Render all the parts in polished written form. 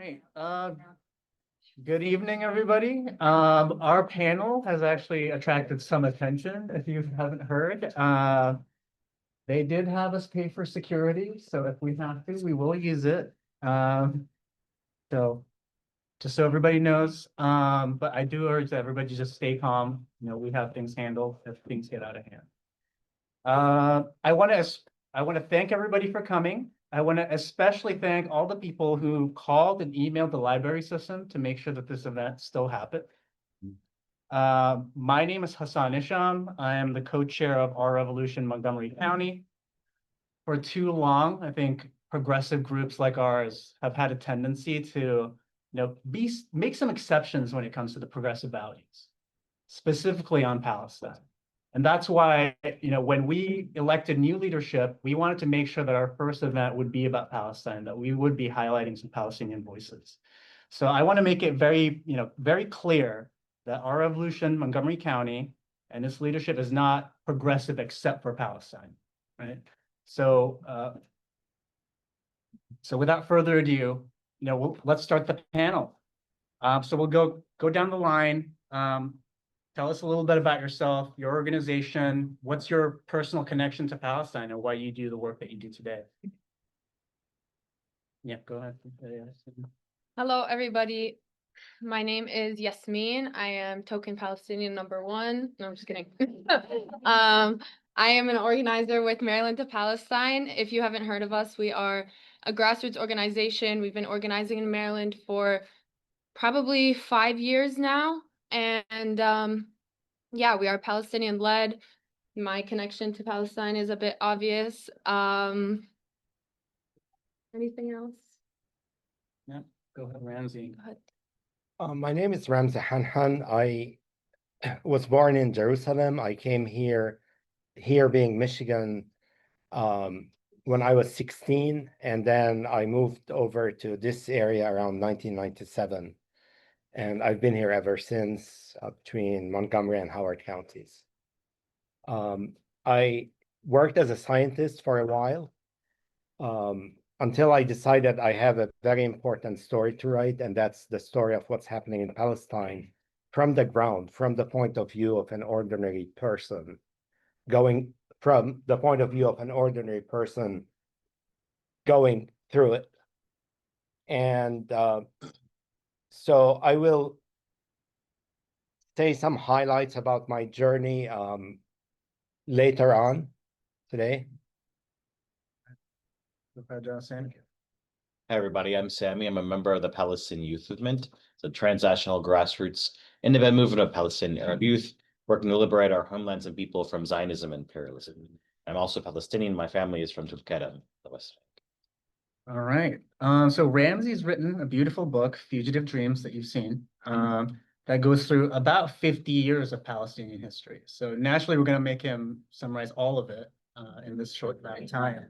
right. Good evening, everybody. Our panel has actually attracted some attention, if you haven't heard. They did have us pay for security, so if we have to, we will use it. So just so everybody knows, but I do urge that everybody just stay calm. You know, we have things handled if things get out of hand. I want to thank everybody for coming. I want to especially thank all the people who called and emailed the library system to make sure that this event still happened. My name is Hassan Isham. I am the co-chair of Our Revolution Montgomery County. For too long, I think progressive groups like ours have had a tendency to, make some exceptions when it comes to the progressive values, specifically on Palestine. And that's why, when we elected new leadership, we wanted to make sure that our first event would be about Palestine, that we would be highlighting some Palestinian voices. So I want to make it very, very clear that Our Revolution, Montgomery County, and its leadership is not progressive except for Palestine, right? So, without further ado, let's start the panel. So we'll go down the line. Tell us a little bit about yourself, your organization, what's your personal connection to Palestine, and why you do the work that you do today. Yeah, go ahead. Hello, everybody. My name is Yasmin. I am token Palestinian #1. No, I'm just kidding. I am an organizer with Maryland to Palestine. If you haven't heard of us, we are a grassroots organization. We've been organizing in Maryland for probably 5 years now. And yeah, we are Palestinian led. My connection to Palestine is a bit obvious. Anything else? Yeah, go ahead, Ramsey. Go ahead. My name is Ramzi Hanhan. I was born in Jerusalem. I came here being Michigan, when I was 16, and then I moved over to this area around 1997. And I've been here ever since, between Montgomery and Howard counties. I worked as a scientist for a while, until I decided I have a very important story to write, and that's the story of what's happening in Palestine from the ground, from the point of view of an ordinary person, going from the point of view of an ordinary person going through it. And so I will say some highlights about my journey later on today. Sammy. Hi, everybody. I'm Sammy. I'm a member of the Palestinian Youth Movement. It's a transnational grassroots independent movement of Palestinian Arab youth working to liberate our homelands and people from Zionism and imperialism. I'm also Palestinian. My family is from Tulkarem, the West Bank. All right. So Ramsey's written a beautiful book, Fugitive Dreams, that you've seen, that goes through about 50 years of Palestinian history. So naturally, we're going to make him summarize all of it in this short amount of time.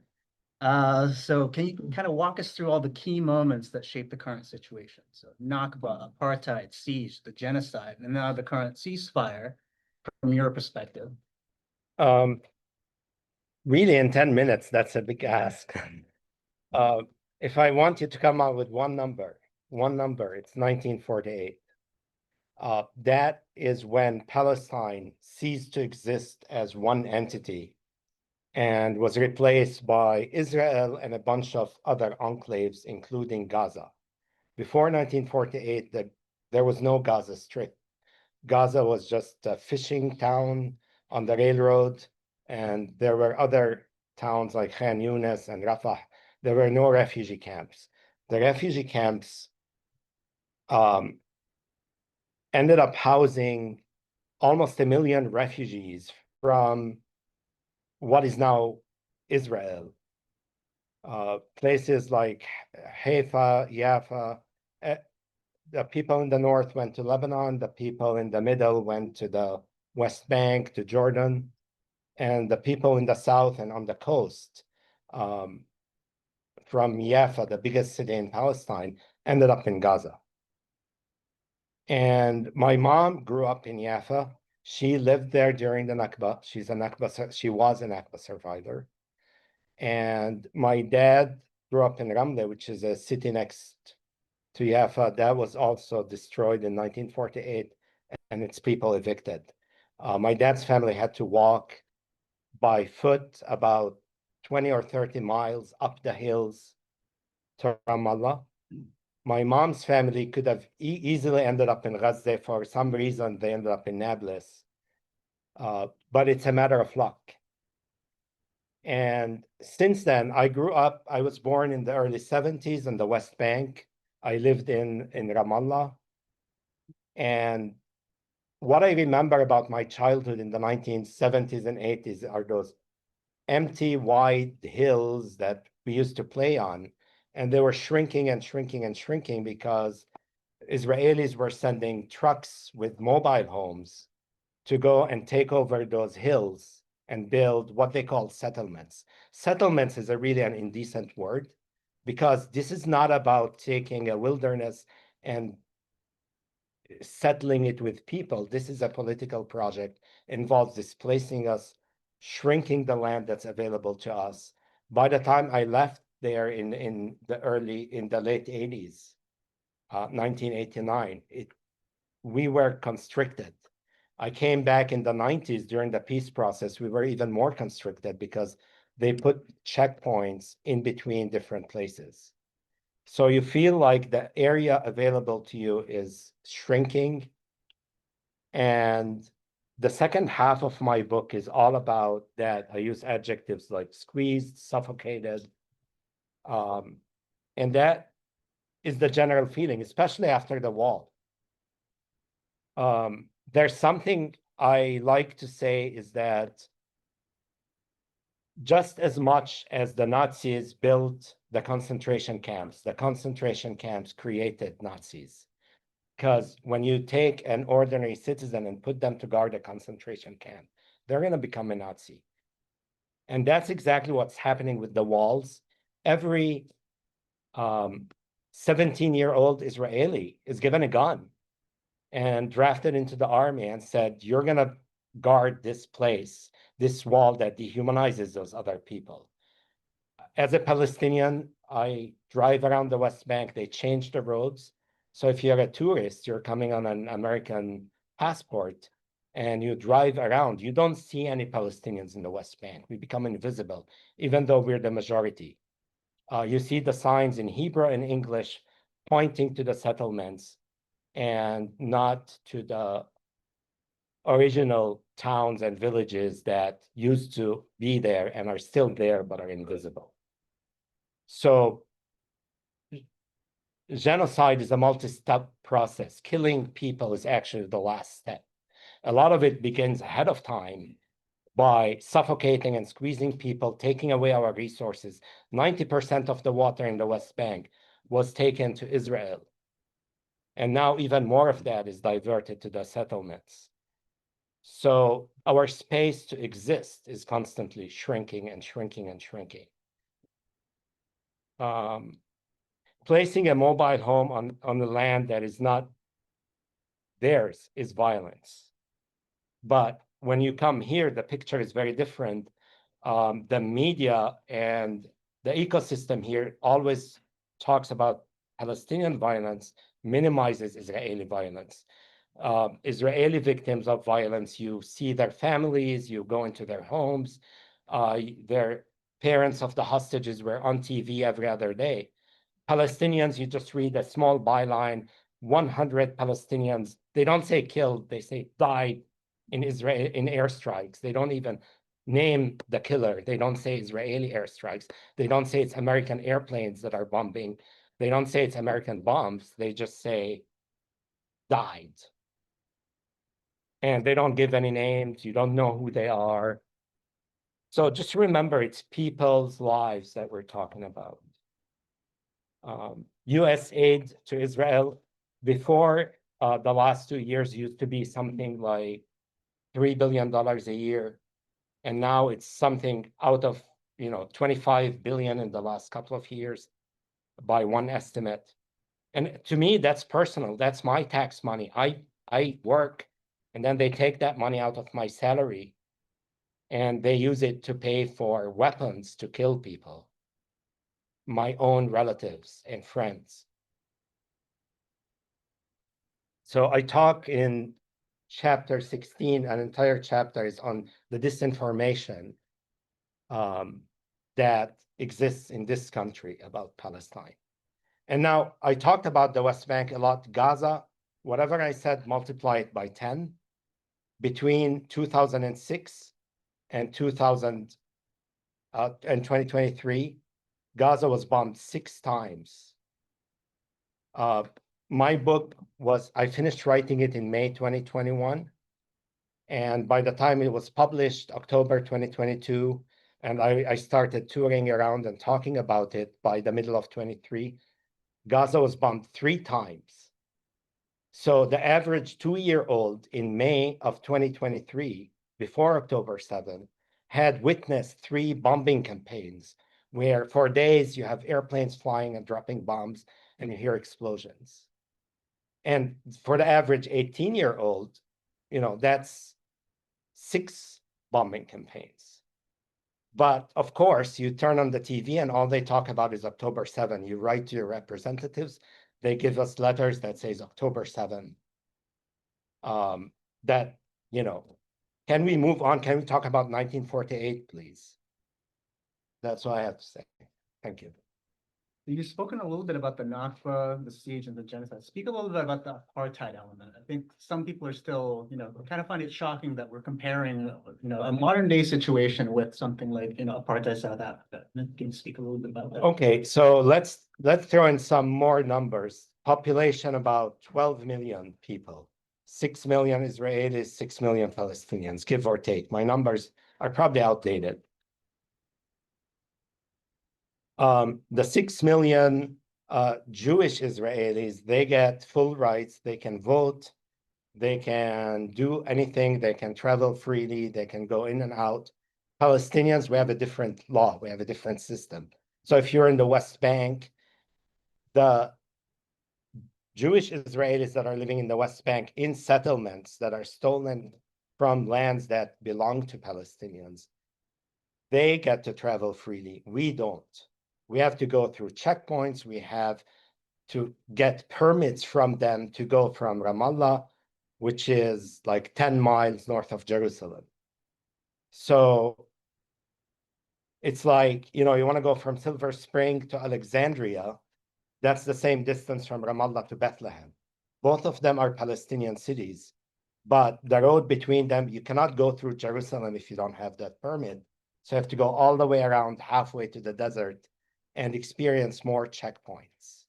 So can you kind of walk us through all the key moments that shape the current situation? So Nakba, apartheid, siege, the genocide, and now the current ceasefire from your perspective. Really, in 10 minutes, that's a big ask. If I want you to come out with one number, it's 1948. That is when Palestine ceased to exist as one entity and was replaced by Israel and a bunch of other enclaves, including Gaza. Before 1948, there was no Gaza Strip. Gaza was just a fishing town on the railroad, and there were other towns like Khan Yunis and Rafah. There were no refugee camps. The refugee camps ended up housing almost 1 million refugees from what is now Israel. Places like Haifa, Jaffa. The people in the north went to Lebanon. The people in the middle went to the West Bank, to Jordan. And the people in the south and on the coast, from Jaffa, the biggest city in Palestine, ended up in Gaza. And my mom grew up in Jaffa. She lived there during the Nakba. She was a Nakba survivor. And my dad grew up in Ramle, which is a city next to Jaffa. That was also destroyed in 1948 and its people evicted. My dad's family had to walk by foot about 20 or 30 miles up the hills to Ramallah. My mom's family could have easily ended up in Gaza. For some reason, they ended up in Nablus. But it's a matter of luck. And since then, I grew up, I was born in the early 70s in the West Bank. I lived in Ramallah. And what I remember about my childhood in the 1970s and 80s are those empty, wide hills that we used to play on. And they were shrinking and shrinking and shrinking because Israelis were sending trucks with mobile homes to go and take over those hills and build what they call settlements. Settlements is really an indecent word because this is not about taking a wilderness and settling it with people. This is a political project, involves displacing us, shrinking the land that's available to us. By the time I left there in the late 80s, 1989, we were constricted. I came back in the 90s during the peace process. We were even more constricted because they put checkpoints in between different places. So you feel like the area available to you is shrinking. And the second half of my book is all about that. I use adjectives like squeezed, suffocated. And that is the general feeling, especially after the wall. There's something I like to say is that just as much as the Nazis built the concentration camps created Nazis. Because when you take an ordinary citizen and put them to guard a concentration camp, they're going to become a Nazi. And that's exactly what's happening with the walls. Every 17-year-old Israeli is given a gun and drafted into the army and said, you're going to guard this place, this wall that dehumanizes those other people. As a Palestinian, I drive around the West Bank. They changed the roads. So if you're a tourist, you're coming on an American passport and you drive around, you don't see any Palestinians in the West Bank. We become invisible, even though we're the majority. You see the signs in Hebrew and English pointing to the settlements and not to the original towns and villages that used to be there and are still there, but are invisible. So genocide is a multi-step process. Killing people is actually the last step. A lot of it begins ahead of time by suffocating and squeezing people, taking away our resources. 90% of the water in the West Bank was taken to Israel. And now even more of that is diverted to the settlements. So our space to exist is constantly shrinking and shrinking and shrinking. Placing a mobile home on the land that is not theirs is violence. But when you come here, the picture is very different. The media and the ecosystem here always talks about Palestinian violence, minimizes Israeli violence. Israeli victims of violence, you see their families, you go into their homes, their parents of the hostages were on TV every other day. Palestinians, you just read a small byline, 100 Palestinians, they don't say killed, they say died in Israel in airstrikes. They don't even name the killer. They don't say Israeli airstrikes. They don't say it's American airplanes that are bombing. They don't say it's American bombs. They just say died. And they don't give any names. You don't know who they are. So just remember, it's people's lives that we're talking about. US aid to Israel before the last 2 years used to be something like $3 billion a year. And now it's something out of 25 billion in the last couple of years by one estimate. And to me, that's personal. That's my tax money. I work and then they take that money out of my salary and they use it to pay for weapons to kill people, my own relatives and friends. So I talk in chapter 16, an entire chapter is on the disinformation that exists in this country about Palestine. And now I talked about the West Bank a lot. Gaza, whatever I said, multiply it by 10. Between 2006 and 2023, Gaza was bombed 6 times. My book I finished writing it in May 2021. And by the time it was published, October 2022, and I started touring around and talking about it by the middle of 23, Gaza was bombed 3 times. So the average 2-year-old in May of 2023, before October 7, had witnessed 3 bombing campaigns where for days you have airplanes flying and dropping bombs and you hear explosions. And for the average 18-year-old, that's 6 bombing campaigns. But of course, you turn on the TV and all they talk about is October 7. You write to your representatives, they give us letters that says October 7. Can we move on? Can we talk about 1948, please? That's all I have to say. Thank you. You've spoken a little bit about the Nakba, the siege, and the genocide. Speak a little bit about the apartheid element. I think some people are still, kind of find it shocking that we're comparing, a modern day situation with something like, apartheid South Africa. Can you speak a little bit about that? Okay, so let's throw in some more numbers. Population about 12 million people. 6 million Israelis, 6 million Palestinians, give or take. My numbers are probably outdated. The 6 million Jewish Israelis, they get full rights. They can vote. They can do anything. They can travel freely. They can go in and out. Palestinians, we have a different law. We have a different system. So if you're in the West Bank, the Jewish Israelis that are living in the West Bank in settlements that are stolen from lands that belong to Palestinians, they get to travel freely. We don't. We have to go through checkpoints. We have to get permits from them to go from Ramallah, which is like 10 miles north of Jerusalem. So it's like, you want to go from Silver Spring to Alexandria. That's the same distance from Ramallah to Bethlehem. Both of them are Palestinian cities, but the road between them, you cannot go through Jerusalem if you don't have that permit. So you have to go all the way around halfway to the desert and experience more checkpoints.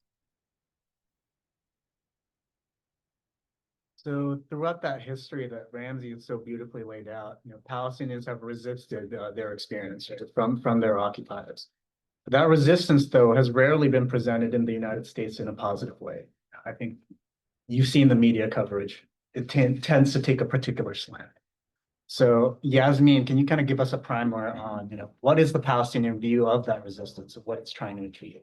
So throughout that history that Ramsey has so beautifully laid out, Palestinians have resisted their experience from their occupiers. That resistance, though, has rarely been presented in the United States in a positive way. I think you've seen the media coverage. It tends to take a particular slant. So Yasmin, can you kind of give us a primer on, what is the Palestinian view of that resistance, of what it's trying to achieve?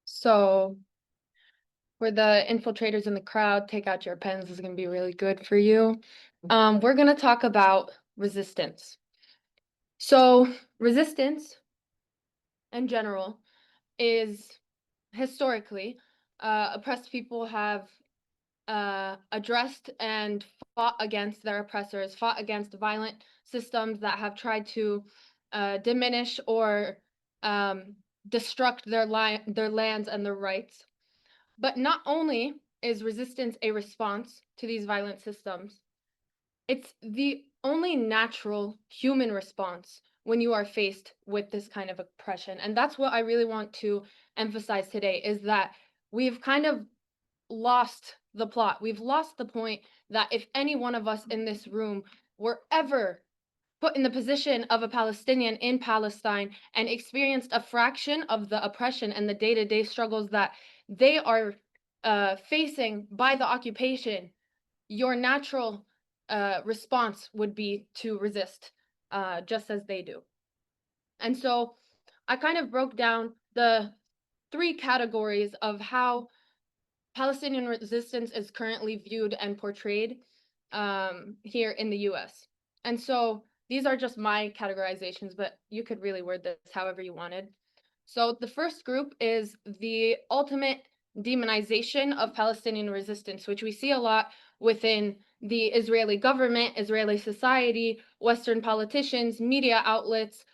So for the infiltrators in the crowd, take out your pens. This is going to be really good for you. We're going to talk about resistance. So resistance in general is historically oppressed people have addressed and fought against their oppressors, fought against violent systems that have tried to diminish or destruct their lands and their rights. But not only is resistance a response to these violent systems, it's the only natural human response when you are faced with this kind of oppression. And that's what I really want to emphasize today, is that we've kind of lost the plot. We've lost the point that if any one of us in this room were ever put in the position of a Palestinian in Palestine and experienced a fraction of the oppression and the day-to-day struggles that they are facing by the occupation, your natural response would be to resist, just as they do. And so I kind of broke down the 3 categories of how Palestinian resistance is currently viewed and portrayed here in the US. And so these are just my categorizations, but you could really word this however you wanted. So the first group is the ultimate demonization of Palestinian resistance, which we see a lot within the Israeli government, Israeli society, Western politicians, media outlets,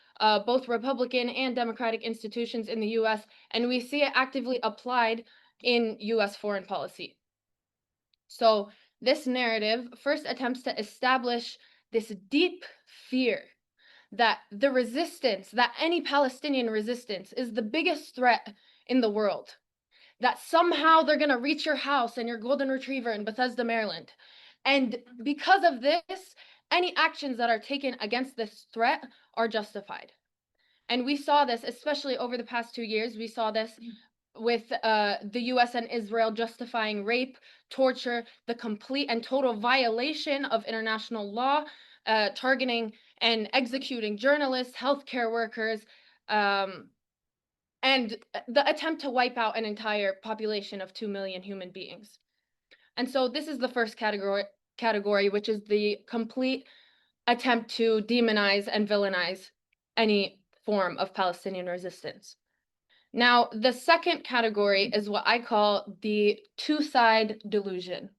both Republican and Democratic institutions in the US, and we see it actively applied in US foreign policy. So this narrative first attempts to establish this deep fear that the resistance, that any Palestinian resistance is the biggest threat in the world, that somehow they're gonna reach your house and your golden retriever in Bethesda, Maryland. And because of this, any actions that are taken against this threat are justified. And we saw this, especially over the past 2 years, we saw this with the US and Israel justifying rape, torture, the complete and total violation of international law, targeting and executing journalists, healthcare workers, and the attempt to wipe out an entire population of 2 million human beings. And so this is the first category, which is the complete attempt to demonize and villainize any form of Palestinian resistance. Now, the second category is what I call the two-side delusion.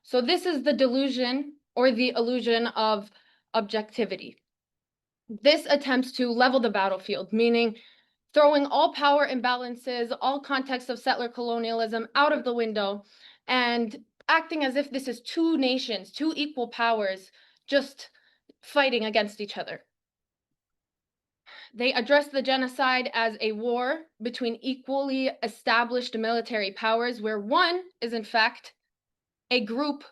So this is the delusion or the illusion of objectivity. This attempts to level the battlefield, meaning throwing all power imbalances, all context of settler colonialism out of the window, and acting as if this is two nations, two equal powers, just fighting against each other. They address the genocide as a war between equally established military powers, where one is in fact a group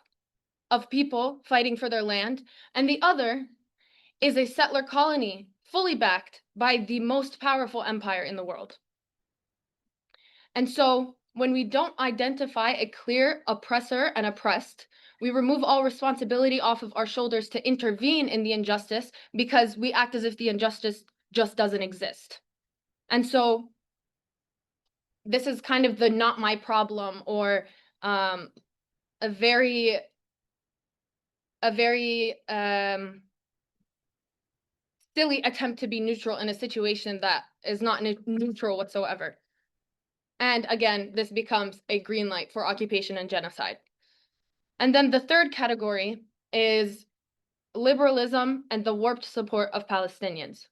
of people fighting for their land, and the other is a settler colony fully backed by the most powerful empire in the world. And so when we don't identify a clear oppressor and oppressed, we remove all responsibility off of our shoulders to intervene in the injustice because we act as if the injustice just doesn't exist. And so this is kind of the not my problem, or a very silly attempt to be neutral in a situation that is not neutral whatsoever. And again, this becomes a green light for occupation and genocide. And then the third category is liberalism and the warped support of Palestinians.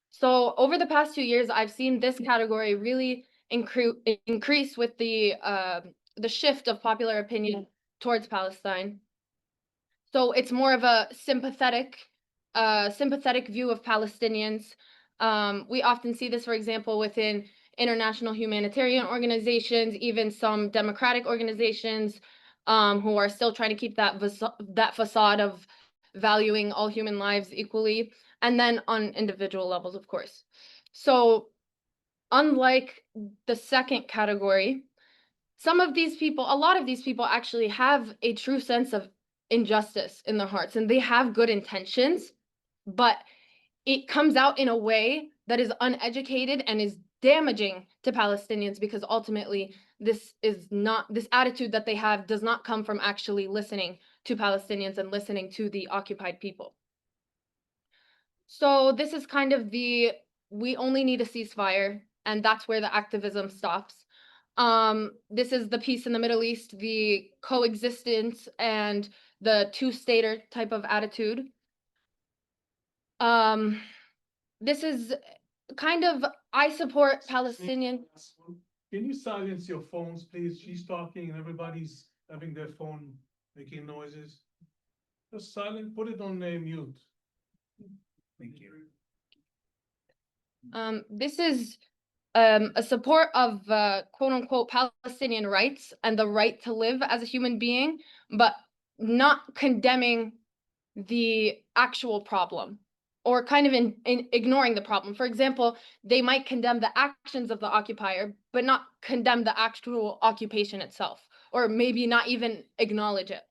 So over the past 2 years, I've seen this category really increase with the shift of popular opinion towards Palestine. So it's more of a sympathetic view of Palestinians. We often see this, for example, within international humanitarian organizations, even some democratic organizations who are still trying to keep that facade of valuing all human lives equally, and then on individual levels, of course. So unlike the second category, a lot of these people actually have a true sense of injustice in their hearts, and they have good intentions, but it comes out in a way that is uneducated and is damaging to Palestinians, because ultimately this attitude that they have does not come from actually listening to Palestinians and listening to the occupied people. So this is kind of we only need a ceasefire, and that's where the activism stops. This is the peace in the Middle East, the coexistence and the two-stater type of attitude. This is kind of, I support Palestinian. Can you silence your phones, please? She's talking and everybody's having their phone making noises. Just silent, put it on mute. Thank you. This is a support of quote unquote Palestinian rights and the right to live as a human being, but not condemning the actual problem, or kind of in ignoring the problem. For example, they might condemn the actions of the occupier, but not condemn the actual occupation itself, or maybe not even acknowledge it.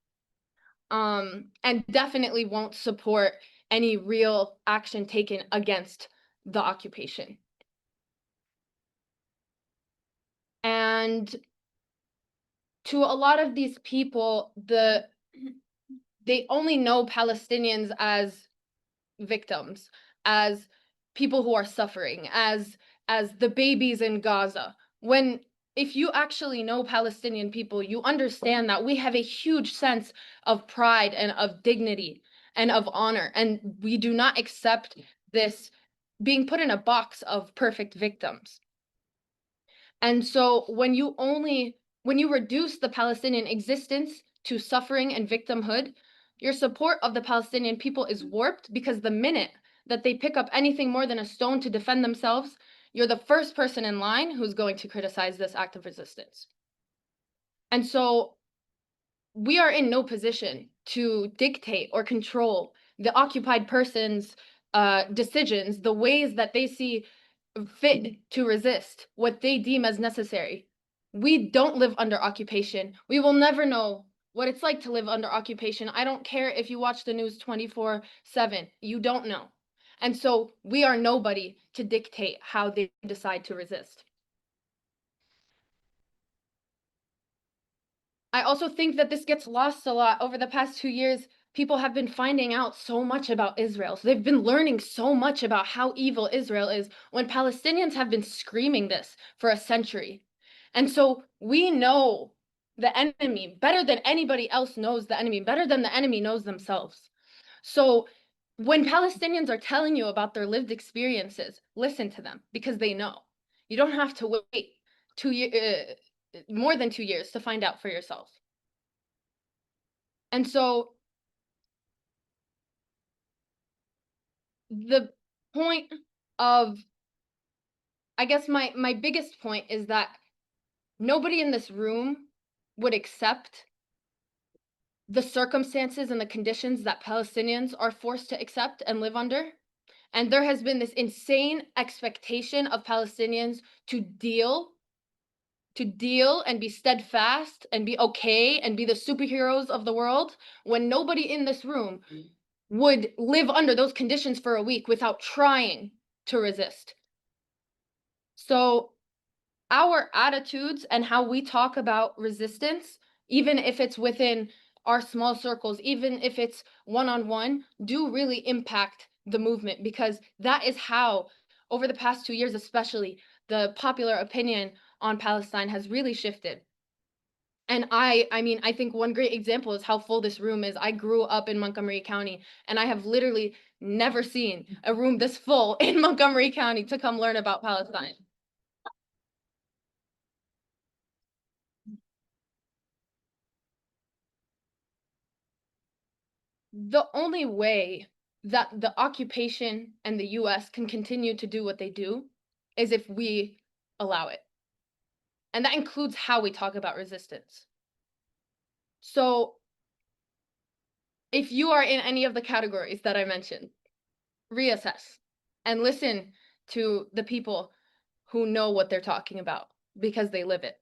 And definitely won't support any real action taken against the occupation. And to a lot of these people, they only know Palestinians as victims, as people who are suffering, as the babies in Gaza, when if you actually know Palestinian people, you understand that we have a huge sense of pride and of dignity and of honor. And we do not accept this being put in a box of perfect victims. And so when you reduce the Palestinian existence to suffering and victimhood, your support of the Palestinian people is warped, because the minute that they pick up anything more than a stone to defend themselves, you're the first person in line who's going to criticize this act of resistance. And so we are in no position to dictate or control the occupied person's decisions, the ways that they see fit to resist what they deem as necessary. We don't live under occupation. We will never know what it's like to live under occupation. I don't care if you watch the news 24/7. You don't know. And so we are nobody to dictate how they decide to resist. I also think that this gets lost a lot. Over the past 2 years, people have been finding out so much about Israel. So they've been learning so much about how evil Israel is, when Palestinians have been screaming this for a century. And so we know the enemy better than anybody else knows the enemy, better than the enemy knows themselves. So when Palestinians are telling you about their lived experiences, listen to them, because they know. You don't have to wait more than 2 years to find out for yourself. And so the point of, I guess my biggest point is that nobody in this room would accept the circumstances and the conditions that Palestinians are forced to accept and live under. And there has been this insane expectation of Palestinians to deal and be steadfast and be okay and be the superheroes of the world, when nobody in this room would live under those conditions for a week without trying to resist. So our attitudes and how we talk about resistance, even if it's within our small circles, even if it's one-on-one, do really impact the movement, because that is how, over the past 2 years especially, the popular opinion on Palestine has really shifted. And I mean, I think one great example is how full this room is. I grew up in Montgomery County, and I have literally never seen a room this full in Montgomery County to come learn about Palestine. The only way that the occupation and the US can continue to do what they do is if we allow it. And that includes how we talk about resistance. So if you are in any of the categories that I mentioned, reassess and listen to the people who know what they're talking about, because they live it.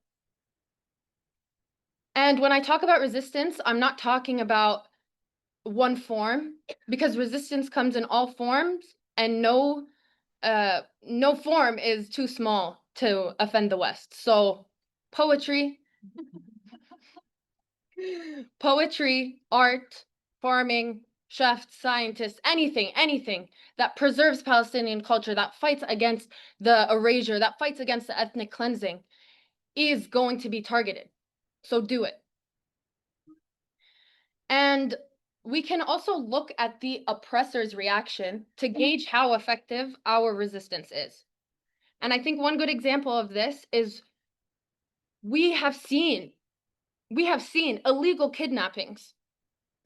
And when I talk about resistance, I'm not talking about one form, because resistance comes in all forms, and no form is too small to offend the West. So poetry, art, farming, chefs, scientists, anything that preserves Palestinian culture, that fights against the erasure, that fights against the ethnic cleansing, is going to be targeted. So do it. And we can also look at the oppressor's reaction to gauge how effective our resistance is. And I think one good example of this is we have seen illegal kidnappings,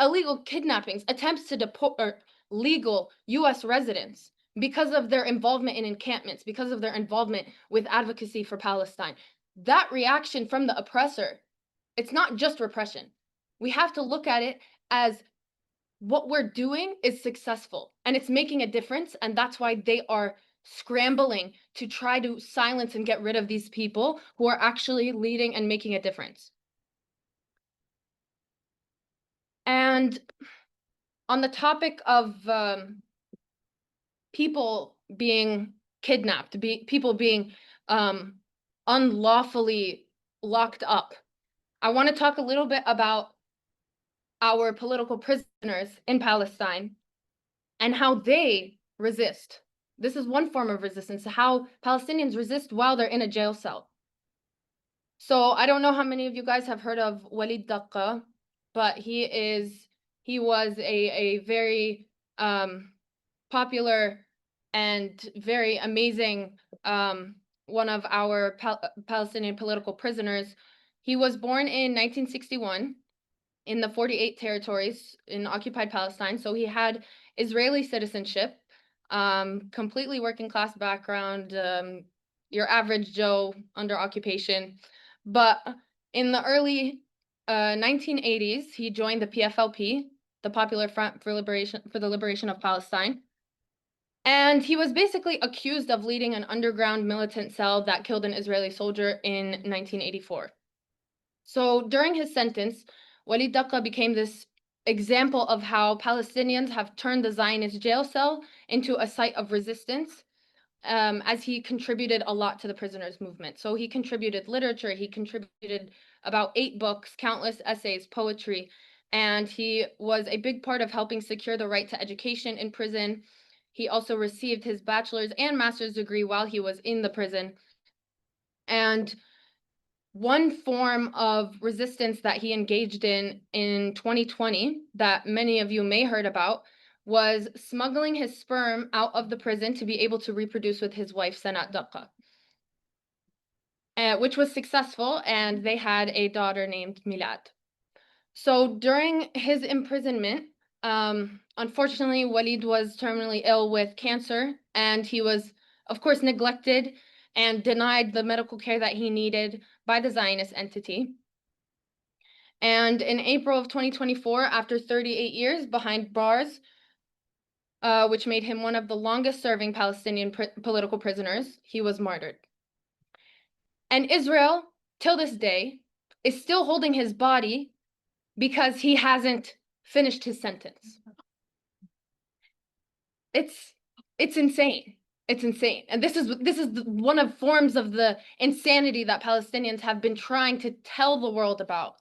attempts to deport legal US residents because of their involvement in encampments, because of their involvement with advocacy for Palestine. That reaction from the oppressor, it's not just repression. We have to look at it as what we're doing is successful and it's making a difference, and that's why they are scrambling to try to silence and get rid of these people who are actually leading and making a difference. And on the topic of people being kidnapped, people being unlawfully locked up, I want to talk a little bit about our political prisoners in Palestine and how they resist. This is one form of resistance, how Palestinians resist while they're in a jail cell. So I don't know how many of you guys have heard of Walid Daqqa, but he was a very popular and very amazing one of our Palestinian political prisoners. He was born in 1961 in the 48 territories in occupied Palestine. So he had Israeli citizenship, completely working class background, your average Joe under occupation. But in the early 1980s, he joined the PFLP, the Popular Front for the Liberation of Palestine. And he was basically accused of leading an underground militant cell that killed an Israeli soldier in 1984. So during his sentence, Walid Daqqa became this example of how Palestinians have turned the Zionist jail cell into a site of resistance, as he contributed a lot to the prisoners' movement. So he contributed literature, he contributed about 8 books, countless essays, poetry, and he was a big part of helping secure the right to education in prison. He also received his bachelor's and master's degree while he was in the prison. And one form of resistance that he engaged in 2020 that many of you may heard about was smuggling his sperm out of the prison to be able to reproduce with his wife, Sanat Daqqa, which was successful, and they had a daughter named Milad. So during his imprisonment, unfortunately, Walid was terminally ill with cancer, and he was, of course, neglected and denied the medical care that he needed by the Zionist entity. And in April of 2024, after 38 years behind bars, which made him one of the longest serving Palestinian political prisoners, he was martyred. And Israel, till this day, is still holding his body because he hasn't finished his sentence. It's insane. It's insane. And this is one of forms of the insanity that Palestinians have been trying to tell the world about.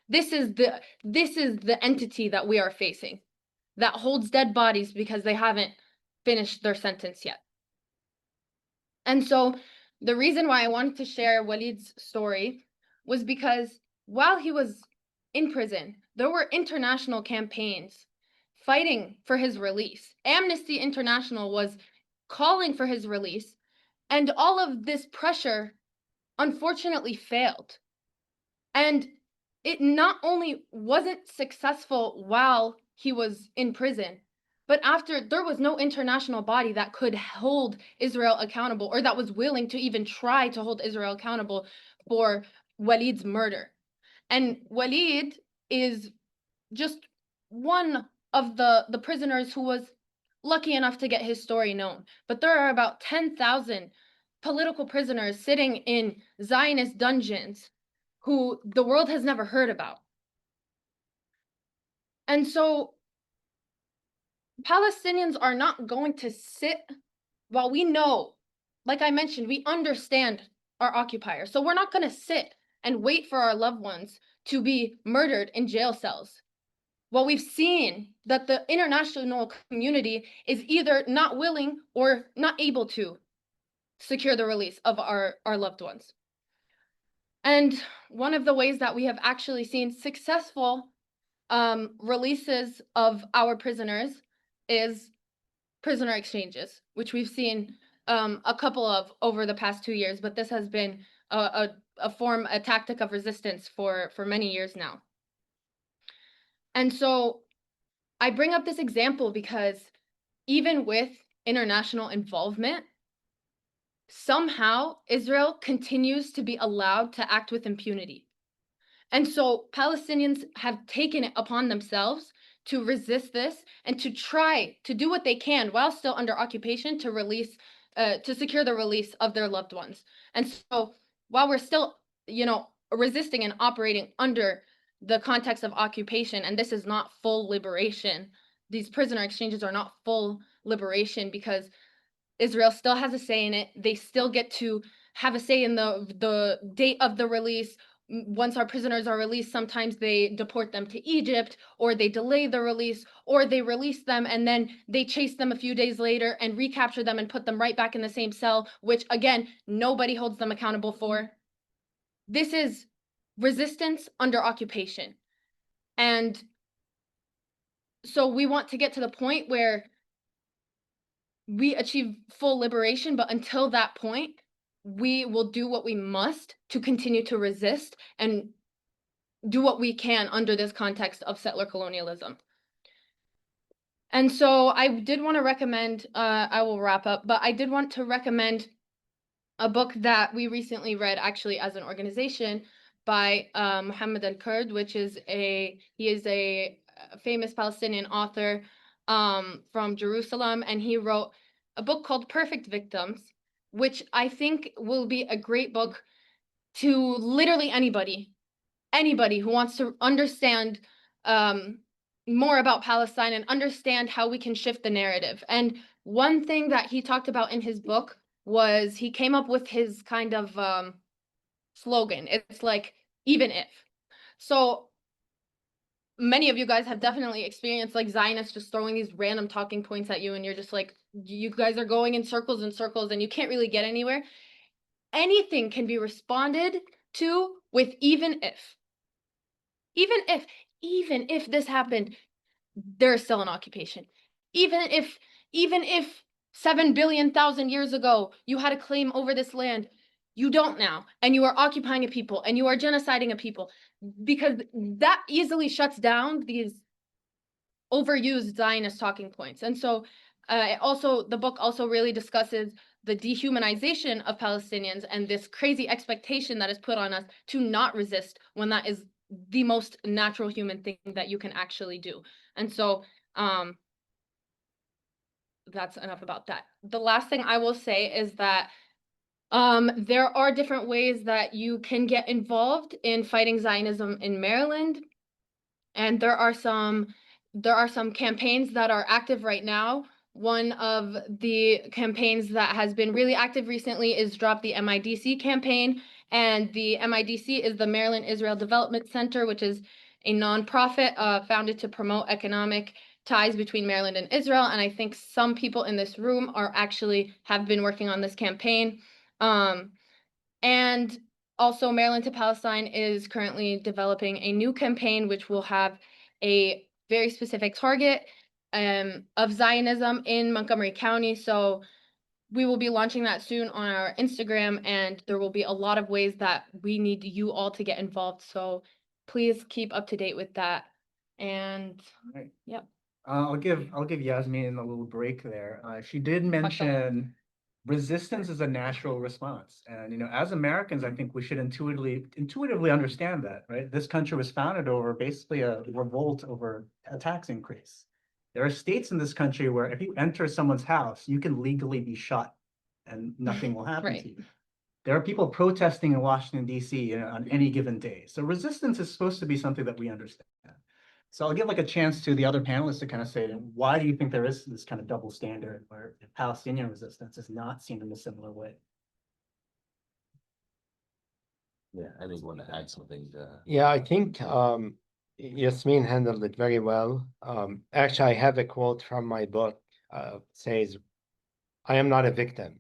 This is the entity that we are facing, that holds dead bodies because they haven't finished their sentence yet. And so the reason why I wanted to share Walid's story was because while he was in prison, there were international campaigns fighting for his release. Amnesty International was calling for his release, and all of this pressure unfortunately failed. And it not only wasn't successful while he was in prison, but after, there was no international body that could hold Israel accountable, or that was willing to even try to hold Israel accountable for Walid's murder. And Walid is just one of the prisoners who was lucky enough to get his story known. But there are about 10,000 political prisoners sitting in Zionist dungeons who the world has never heard about. And so Palestinians are not going to sit while we know, like I mentioned, we understand our occupiers. So we're not going to sit and wait for our loved ones to be murdered in jail cells. Well, we've seen that the international community is either not willing or not able to secure the release of our loved ones. And one of the ways that we have actually seen successful releases of our prisoners is prisoner exchanges, which we've seen a couple of over the past 2 years, but this has been a tactic of resistance for many years now. And so I bring up this example because even with international involvement, somehow Israel continues to be allowed to act with impunity. And so Palestinians have taken it upon themselves to resist this and to try to do what they can while still under occupation to release, to secure the release of their loved ones. And so while we're still, resisting and operating under the context of occupation, and this is not full liberation, these prisoner exchanges are not full liberation because Israel still has a say in it. They still get to have a say in the date of the release. Once our prisoners are released, sometimes they deport them to Egypt, or they delay the release, or they release them and then they chase them a few days later and recapture them and put them right back in the same cell, which again, nobody holds them accountable for. this is resistance under occupation. And so we want to get to the point where we achieve full liberation, but until that point, we will do what we must to continue to resist and do what we can under this context of settler colonialism. And so I did want to recommend, I will wrap up, but I did want to recommend a book that we recently read actually as an organization by Mohammed al-Kurd, he is a famous Palestinian author from Jerusalem, and he wrote a book called Perfect Victims, which I think will be a great book to literally anybody who wants to understand more about Palestine and understand how we can shift the narrative. And one thing that he talked about in his book was he came up with his kind of slogan. It's like, even if. So many of you guys have definitely experienced like Zionists just throwing these random talking points at you, and you're just like, you guys are going in circles and circles and you can't really get anywhere. Anything can be responded to with even if. Even if this happened, there is still an occupation. Even if 7 billion thousand years ago you had a claim over this land, you don't now, and you are occupying a people and you are genociding a people, because that easily shuts down these overused Zionist talking points. And so the book also really discusses the dehumanization of Palestinians and this crazy expectation that is put on us to not resist when that is the most natural human thing that you can actually do. And so that's enough about that. The last thing I will say is that there are different ways that you can get involved in fighting Zionism in Maryland. And there are some campaigns that are active right now. One of the campaigns that has been really active recently is Drop the MIDC campaign. And the MIDC is the Maryland Israel Development Center, which is a nonprofit founded to promote economic ties between Maryland and Israel. And I think some people in this room have been working on this campaign. And also, Maryland to Palestine is currently developing a new campaign, which will have a very specific target of Zionism in Montgomery County. So we will be launching that soon on our Instagram, and there will be a lot of ways that we need you all to get involved. So please keep up to date with that. And Right. Yep. I'll give Yasmin a little break there. She did mention resistance is a natural response. And, you know, as Americans, I think we should intuitively understand that, right? This country was founded over basically a revolt over a tax increase. There are states in this country where if you enter someone's house, you can legally be shot and nothing will happen Right. to you. There are people protesting in Washington, D.C., you know, on any given day. So resistance is supposed to be something that we understand. So I'll give like a chance to the other panelists to kind of say, why do you think there is this kind of double standard where Palestinian resistance is not seen in a similar way? Yeah, I think want to add something to. Yeah, I think Yasmin handled it very well. Actually, I have a quote from my book, says, "I am not a victim.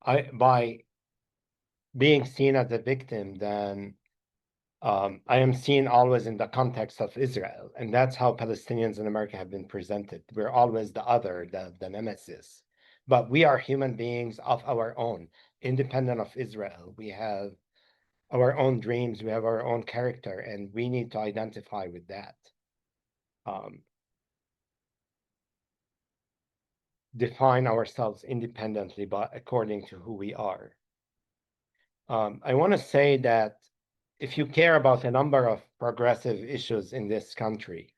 By being seen as a victim, then I am seen always in the context of Israel, and that's how Palestinians in America have been presented. We're always the other, the nemesis. But we are human beings of our own, independent of Israel. We have our own dreams, we have our own character, and we need to identify with that. Define ourselves independently, but according to who we are. I want to say that if you care about a number of progressive issues in this country,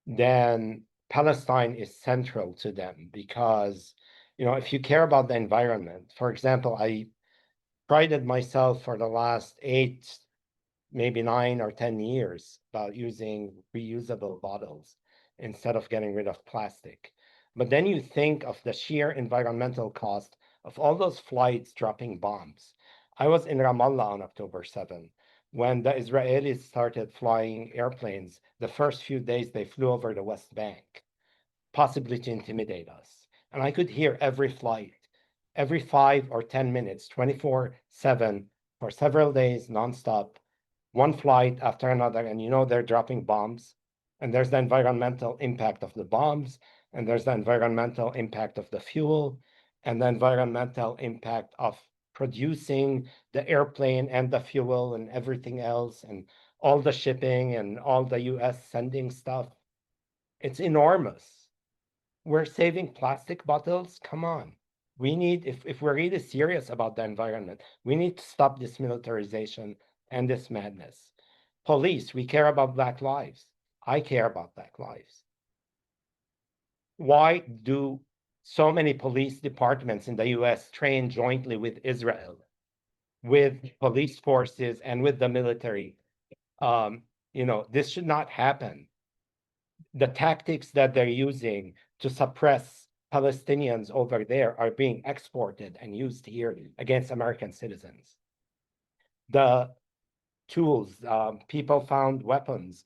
then Palestine is central to them, because, you know, if you care about the environment, for example, I prided myself for the last 8, maybe 9 or 10 years about using reusable bottles instead of getting rid of plastic. But then you think of the sheer environmental cost of all those flights dropping bombs. I was in Ramallah on October 7. When the Israelis started flying airplanes, the first few days they flew over the West Bank, possibly to intimidate us. And I could hear every flight, every 5 or 10 minutes, 24/7, for several days nonstop, one flight after another, and they're dropping bombs. And there's the environmental impact of the bombs, and there's the environmental impact of the fuel, and the environmental impact of producing the airplane and the fuel and everything else, and all the shipping and all the US sending stuff. It's enormous. We're saving plastic bottles. Come on. We need, if we're really serious about the environment, we need to stop this militarization and this madness. Police, we care about Black lives. I care about Black lives. Why do so many police departments in the US train jointly with Israel, with police forces and with the military? This should not happen. The tactics that they're using to suppress Palestinians over there are being exported and used here against American citizens. The tools, people found weapons,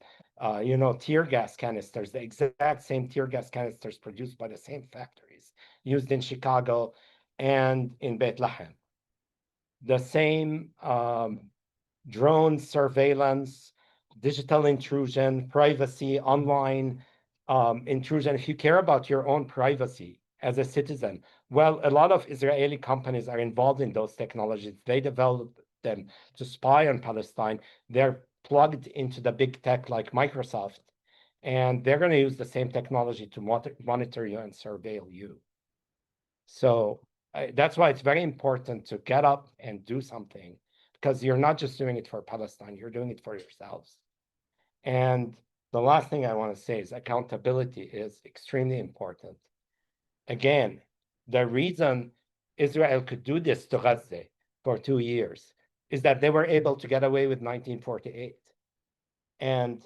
tear gas canisters, the exact same tear gas canisters produced by the same factories used in Chicago and in Bethlehem. The same drone surveillance, digital intrusion, privacy, online intrusion. If you care about your own privacy as a citizen, well, a lot of Israeli companies are involved in those technologies. They develop them to spy on Palestine. They're plugged into the big tech like Microsoft, and they're going to use the same technology to monitor you and surveil you. So that's why it's very important to get up and do something, because you're not just doing it for Palestine, you're doing it for yourselves. And the last thing I want to say is accountability is extremely important. Again, the reason Israel could do this to Gaza for 2 years is that they were able to get away with 1948. And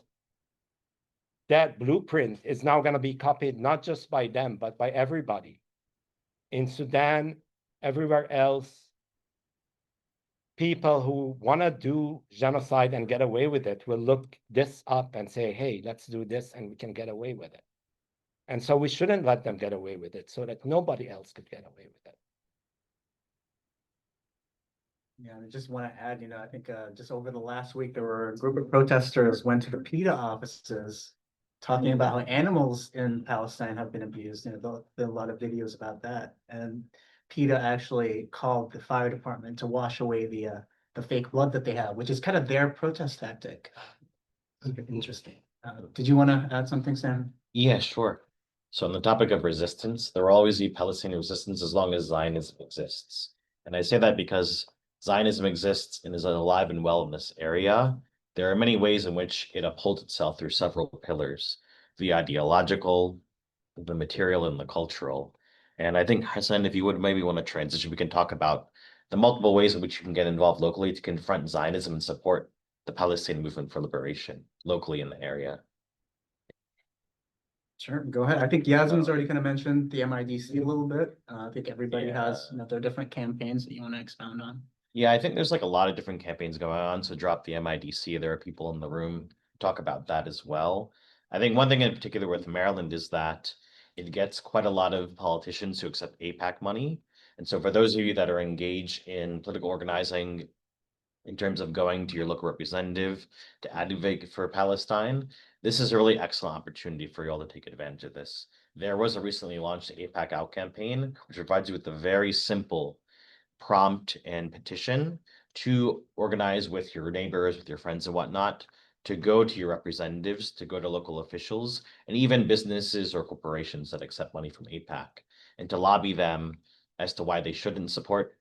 that blueprint is now going to be copied not just by them, but by everybody. In Sudan, everywhere else, people who want to do genocide and get away with it will look this up and say, hey, let's do this and we can get away with it. And so we shouldn't let them get away with it so that nobody else could get away with it. Yeah, and I just want to add, I think just over the last week, there were a group of protesters went to the PETA offices talking about how animals in Palestine have been abused. There are a lot of videos about that. And PETA actually called the fire department to wash away the fake blood that they have, which is kind of their protest tactic. Interesting. Did you want to add something, Sam? Yeah, sure. So on the topic of resistance, there will always be Palestinian resistance as long as Zionism exists. And I say that because Zionism exists and is alive and well in this area. There are many ways in which it upholds itself through several pillars, the ideological, the material, and the cultural. And I think, Hassan, if you would maybe want to transition, we can talk about the multiple ways in which you can get involved locally to confront Zionism and support the Palestinian movement for liberation locally in the area. Sure, go ahead. I think Yasmin's already kind of mentioned the MIDC a little bit. I think everybody has, their different campaigns that you want to expound on. Yeah, I think there's like a lot of different campaigns going on. So drop the MIDC. There are people in the room talk about that as well. I think one thing in particular with Maryland is that it gets quite a lot of politicians who accept AIPAC money. And so for those of you that are engaged in political organizing in terms of going to your local representative to advocate for Palestine, this is a really excellent opportunity for you all to take advantage of this. There was a recently launched AIPAC Out campaign, which provides you with a very simple prompt and petition to organize with your neighbors, with your friends and whatnot, to go to your representatives, to go to local officials, and even businesses or corporations that accept money from AIPAC, and to lobby them as to why they shouldn't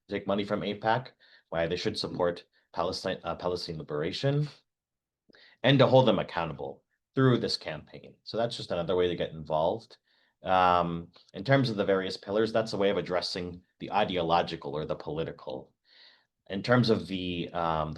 take money from AIPAC, why they should support Palestine liberation, and to hold them accountable through this campaign. So that's just another way to get involved. In terms of the various pillars, that's a way of addressing the ideological or the political. In terms of the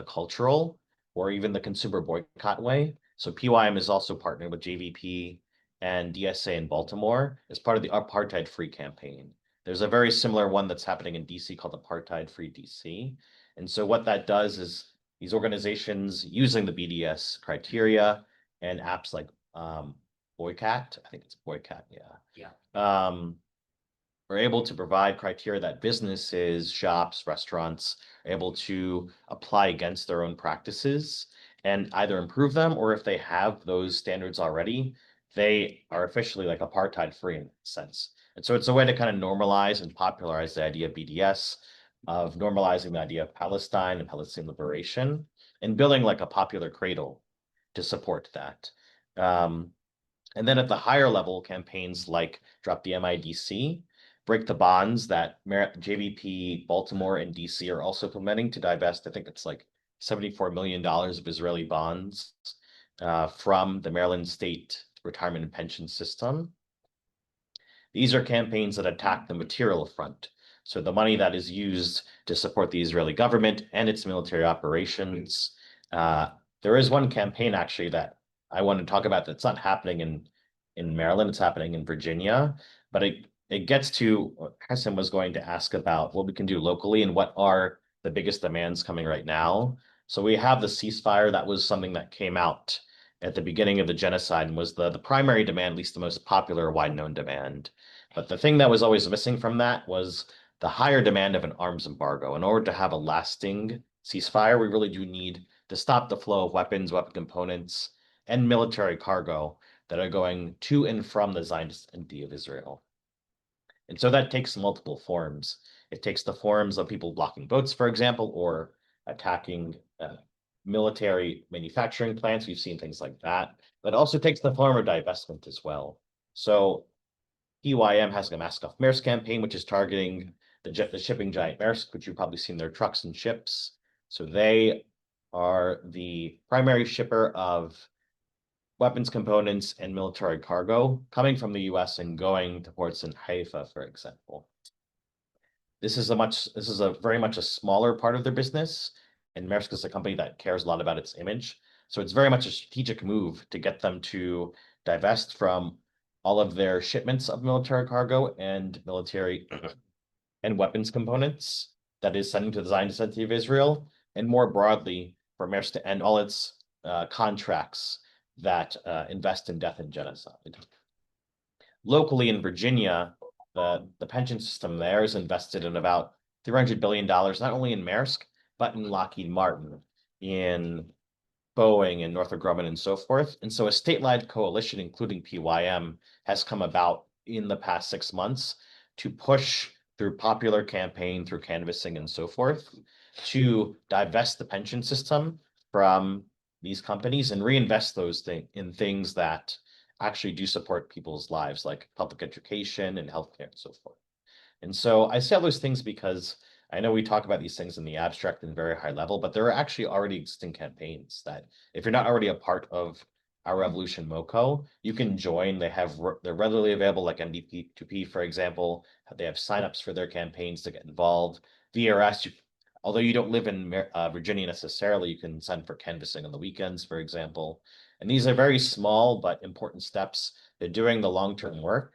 cultural or even the consumer boycott way, so PYM is also partnered with JVP and DSA in Baltimore as part of the Apartheid Free campaign. There's a very similar one that's happening in DC called Apartheid Free DC. And so what that does is these organizations using the BDS criteria and apps like Boycott, I think it's Boycott, yeah. Yeah. are able to provide criteria that businesses, shops, restaurants are able to apply against their own practices and either improve them, or if they have those standards already, they are officially like apartheid free in a sense. And so it's a way to kind of normalize and popularize the idea of BDS, of normalizing the idea of Palestine and Palestinian liberation, and building like a popular cradle to support that. And then at the higher level, campaigns like Drop the MIDC, Break the Bonds that JVP, Baltimore, and DC are also implementing to divest, I think it's like $74 million of Israeli bonds from the Maryland State Retirement and Pension System. These are campaigns that attack the material front. So the money that is used to support the Israeli government and its military operations. There is one campaign actually that I want to talk about that's not happening in Maryland, it's happening in Virginia, but it gets to what Hassan was going to ask about what we can do locally and what are the biggest demands coming right now. So we have the ceasefire. That was something that came out at the beginning of the genocide and was the primary demand, at least the most popular, wide-known demand. But the thing that was always missing from that was the higher demand of an arms embargo. In order to have a lasting ceasefire, we really do need to stop the flow of weapons, weapon components, and military cargo that are going to and from the Zionist entity of Israel. And so that takes multiple forms. It takes the forms of people blocking boats, for example, or attacking military manufacturing plants. We've seen things like that, but also takes the form of divestment as well. So PYM has a Mask Off Maersk campaign, which is targeting the shipping giant Maersk, which you've probably seen their trucks and ships. So they are the primary shipper of weapons components and military cargo coming from the US and going to ports in Haifa, for example. This is a very much a smaller part of their business, and Maersk is a company that cares a lot about its image. So it's very much a strategic move to get them to divest from all of their shipments of military cargo and military and weapons components that is sending to the Zionist entity of Israel, and more broadly for Maersk to end all its contracts that invest in death and genocide. Locally in Virginia, the pension system there is invested in about $300 billion, not only in Maersk, but in Lockheed Martin, in Boeing and Northrop Grumman and so forth. And so a statewide coalition, including PYM, has come about in the past 6 months to push through popular campaign, through canvassing and so forth, to divest the pension system from these companies and reinvest those in things that actually do support people's lives, like public education and healthcare and so forth. And so I say all those things because I know we talk about these things in the abstract and very high level, but there are actually already existing campaigns that if you're not already a part of Our Revolution MoCo, you can join. They're readily available, like MDP2P, for example. They have signups for their campaigns to get involved. VRS, although you don't live in Virginia necessarily, you can sign for canvassing on the weekends, for example. And these are very small but important steps. They're doing the long-term work.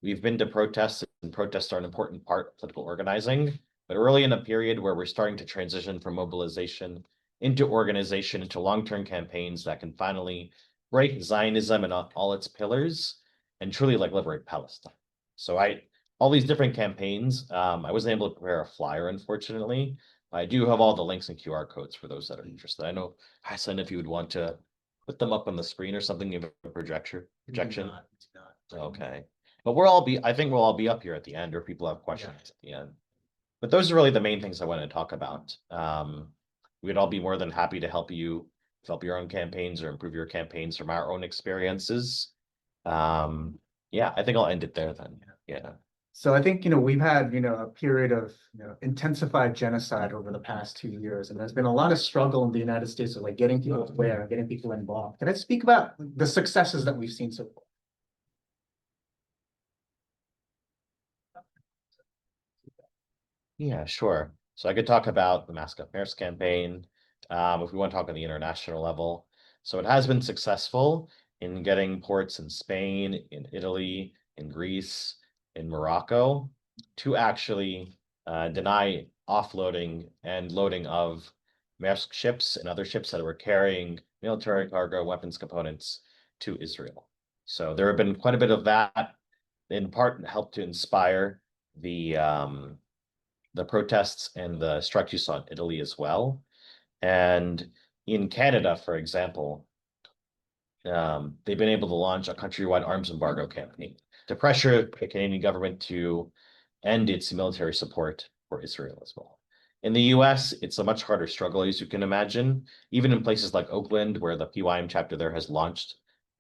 We've been to protests, and protests are an important part of political organizing, but early in a period where we're starting to transition from mobilization into organization, into long-term campaigns that can finally break Zionism and all its pillars and truly like liberate Palestine. So all these different campaigns, I wasn't able to prepare a flyer, unfortunately. I do have all the links and QR codes for those that are interested. I know, Hassan, if you would want to put them up on the screen or something, you have a projection? Okay. But I think we'll all be up here at the end, or people have questions at the end. But those are really the main things I wanted to talk about. We'd all be more than happy to help you develop your own campaigns or improve your campaigns from our own experiences. Yeah, I think I'll end it there then. Yeah. So I think, we've had, a period of, intensified genocide over the past 2 years, and there's been a lot of struggle in the United States of like getting people aware, getting people involved. Can I speak about the successes that we've seen so far? Yeah, sure. So I could talk about the Mask Off Maersk campaign, if we want to talk on the international level. So it has been successful in getting ports in Spain, in Italy, in Greece, in Morocco to actually deny offloading and loading of Maersk ships and other ships that were carrying military cargo, weapons components to Israel. So there have been quite a bit of that, in part helped to inspire the protests and the strikes you saw in Italy as well. And in Canada, for example, they've been able to launch a countrywide arms embargo campaign to pressure the Canadian government to end its military support for Israel as well. In the US, it's a much harder struggle, as you can imagine, even in places like Oakland, where the PYM chapter there has launched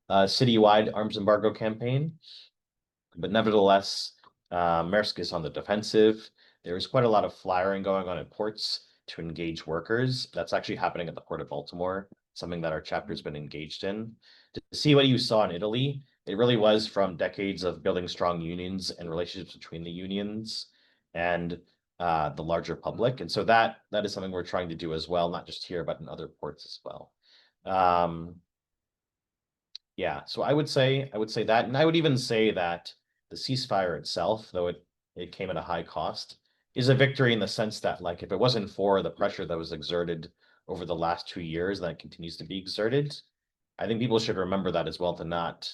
a citywide arms embargo campaign. But nevertheless, Maersk is on the defensive. There is quite a lot of flyering going on in ports to engage workers. That's actually happening at the Port of Baltimore, something that our chapter's been engaged in. To see what you saw in Italy, it really was from decades of building strong unions and relationships between the unions and the larger public. And so that is something we're trying to do as well, not just here, but in other ports as well. Yeah, so I would say that, and I would even say that the ceasefire itself, though it came at a high cost, is a victory in the sense that, like, if it wasn't for the pressure that was exerted over the last 2 years, that continues to be exerted, I think people should remember that as well, to not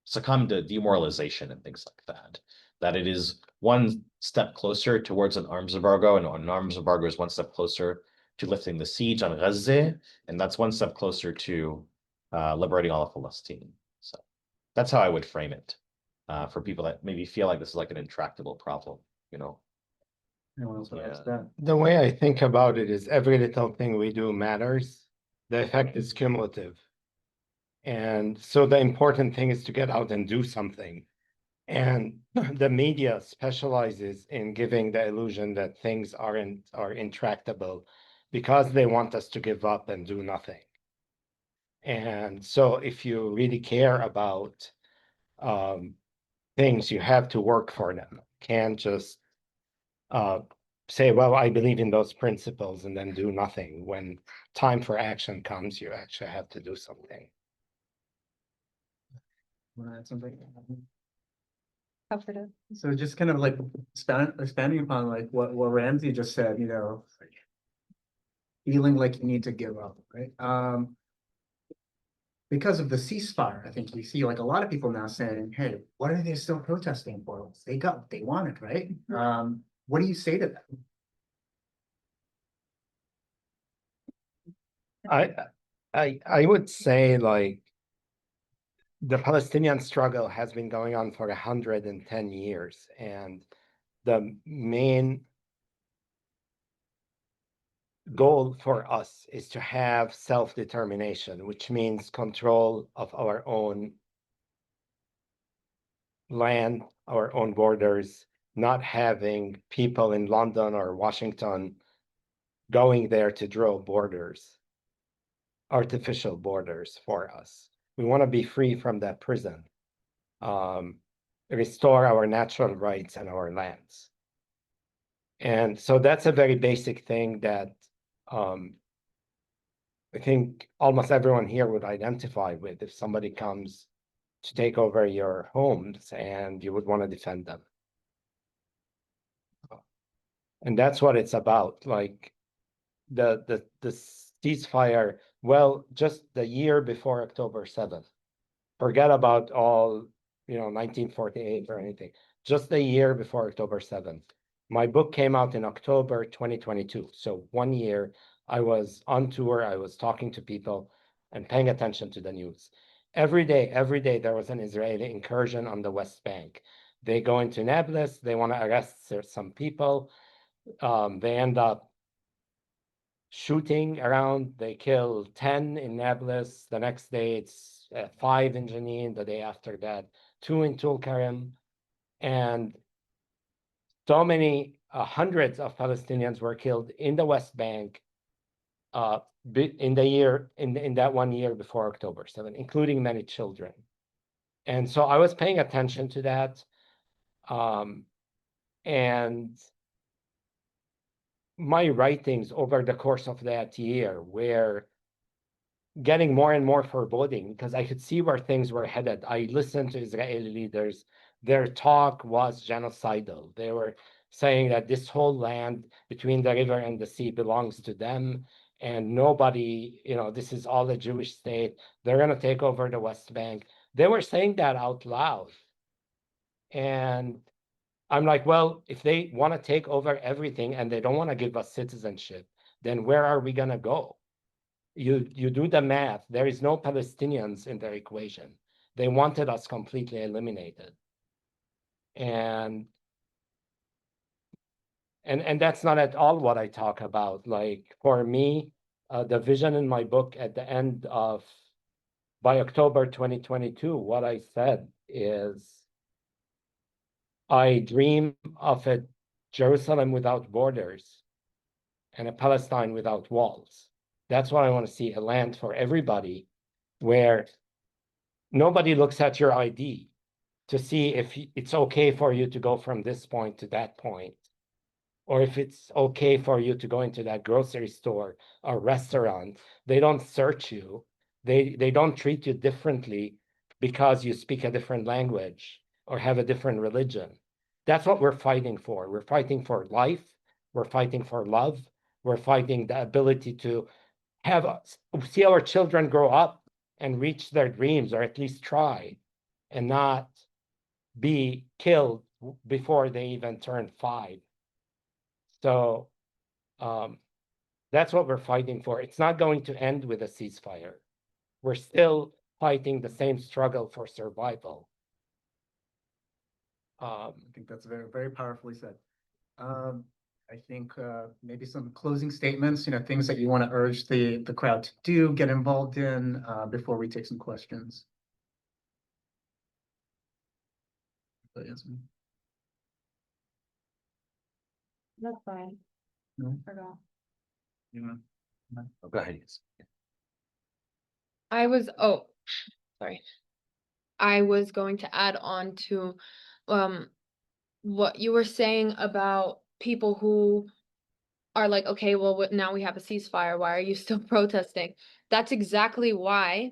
succumb to demoralization and things like that. That it is one step closer towards an arms embargo, and an arms embargo is one step closer to lifting the siege on Gaza, and that's one step closer to liberating all of Palestine. So that's how I would frame it for people that maybe feel like this is like an intractable problem, you know. Anyone else want to add to Yeah. that? The way I think about it is every little thing we do matters. The effect is cumulative. And so the important thing is to get out and do something. And the media specializes in giving the illusion that things are intractable because they want us to give up and do nothing. And so if you really care about things, you have to work for them. Can't just say, well, I believe in those principles and then do nothing. When time for action comes, you actually have to do something. Want to add something? Comforted. So just kind of like expanding upon like what Ramsey just said, you know, feeling like you need to give up, right? Because of the ceasefire, I think you see like a lot of people now saying, hey, what are they still protesting for? They got what they wanted, right? What do you say to them? I would say, like, the Palestinian struggle has been going on for 110 years, and the main goal for us is to have self-determination, which means control of our own land, our own borders, not having people in London or Washington going there to draw borders, artificial borders for us. We want to be free from that prison, restore our natural rights and our lands. And so that's a very basic thing that I think almost everyone here would identify with. If somebody comes to take over your homes, and you would want to defend them. And that's what it's about. Like the ceasefire, well, just the year before October 7th. Forget about all, 1948 or anything. Just the year before October 7th. My book came out in October 2022. So 1 year I was on tour, I was talking to people and paying attention to the news. Every day there was an Israeli incursion on the West Bank. They go into Nablus, they want to arrest some people. They end up shooting around, they kill 10 in Nablus. The next day it's 5 in Jenin, the day after that, 2 in Tulkarem. And so many hundreds of Palestinians were killed in the West Bank in that 1 year before October 7th, including many children. And so I was paying attention to that. And my writings over the course of that year were getting more and more foreboding because I could see where things were headed. I listened to Israeli leaders. Their talk was genocidal. They were saying that this whole land between the river and the sea belongs to them, and nobody, this is all a Jewish state. They're going to take over the West Bank. They were saying that out loud. And I'm like, well, if they want to take over everything and they don't want to give us citizenship, then where are we going to go? You do the math. There is no Palestinians in their equation. They wanted us completely eliminated. And that's not at all what I talk about. Like for me, the vision in my book at the end of, by October 2022, what I said is, I dream of a Jerusalem without borders and a Palestine without walls. That's what I want to see, a land for everybody where nobody looks at your ID to see if it's okay for you to go from this point to that point, or if it's okay for you to go into that grocery store or restaurant. They don't search you. They don't treat you differently because you speak a different language or have a different religion. That's what we're fighting for. We're fighting for life. We're fighting for love. We're fighting the ability to see our children grow up and reach their dreams, or at least try, and not be killed before they even turn 5. So that's what we're fighting for. It's not going to end with a ceasefire. We're still fighting the same struggle for survival. I think that's very, very powerfully said. I think maybe some closing statements, things that you want to urge the crowd to do, get involved in before we take some questions. That's fine. No? Forgot. Oh, go ahead. Yes. Sorry. I was going to add on to what you were saying about people who are like, okay, well, now we have a ceasefire. Why are you still protesting? That's exactly why,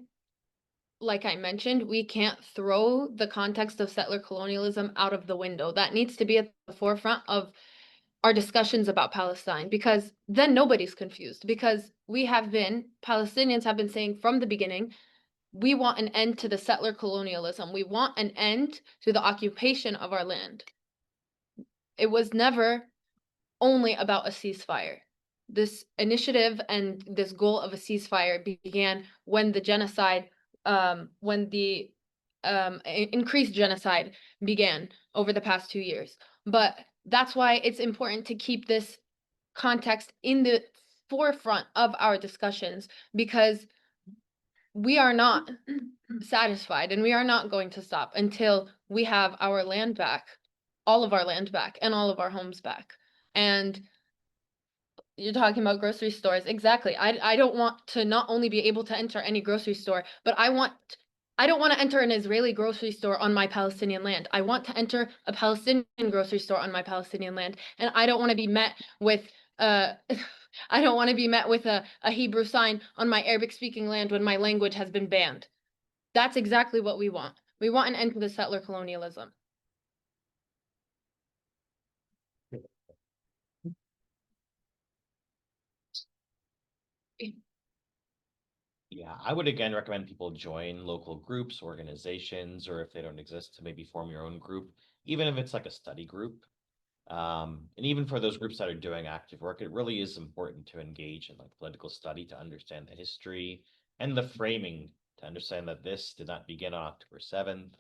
like I mentioned, we can't throw the context of settler colonialism out of the window. That needs to be at the forefront of our discussions about Palestine, because then nobody's confused, because Palestinians have been saying from the beginning, we want an end to the settler colonialism. We want an end to the occupation of our land. It was never only about a ceasefire. This initiative and this goal of a ceasefire began when the genocide, when the increased genocide began over the past 2 years. But that's why it's important to keep this context in the forefront of our discussions, because we are not satisfied and we are not going to stop until we have our land back, all of our land back, and all of our homes back. And you're talking about grocery stores. Exactly. I don't want to not only be able to enter any grocery store, but I don't want to enter an Israeli grocery store on my Palestinian land. I want to enter a Palestinian grocery store on my Palestinian land. And I don't want to be met with I don't want to be met with a Hebrew sign on my Arabic speaking land when my language has been banned. That's exactly what we want. We want an end to the settler colonialism. Yeah, I would again recommend people join local groups, organizations, or if they don't exist, to maybe form your own group, even if it's like a study group. And even for those groups that are doing active work, it really is important to engage in like political study to understand the history and the framing, to understand that this did not begin on October 7th,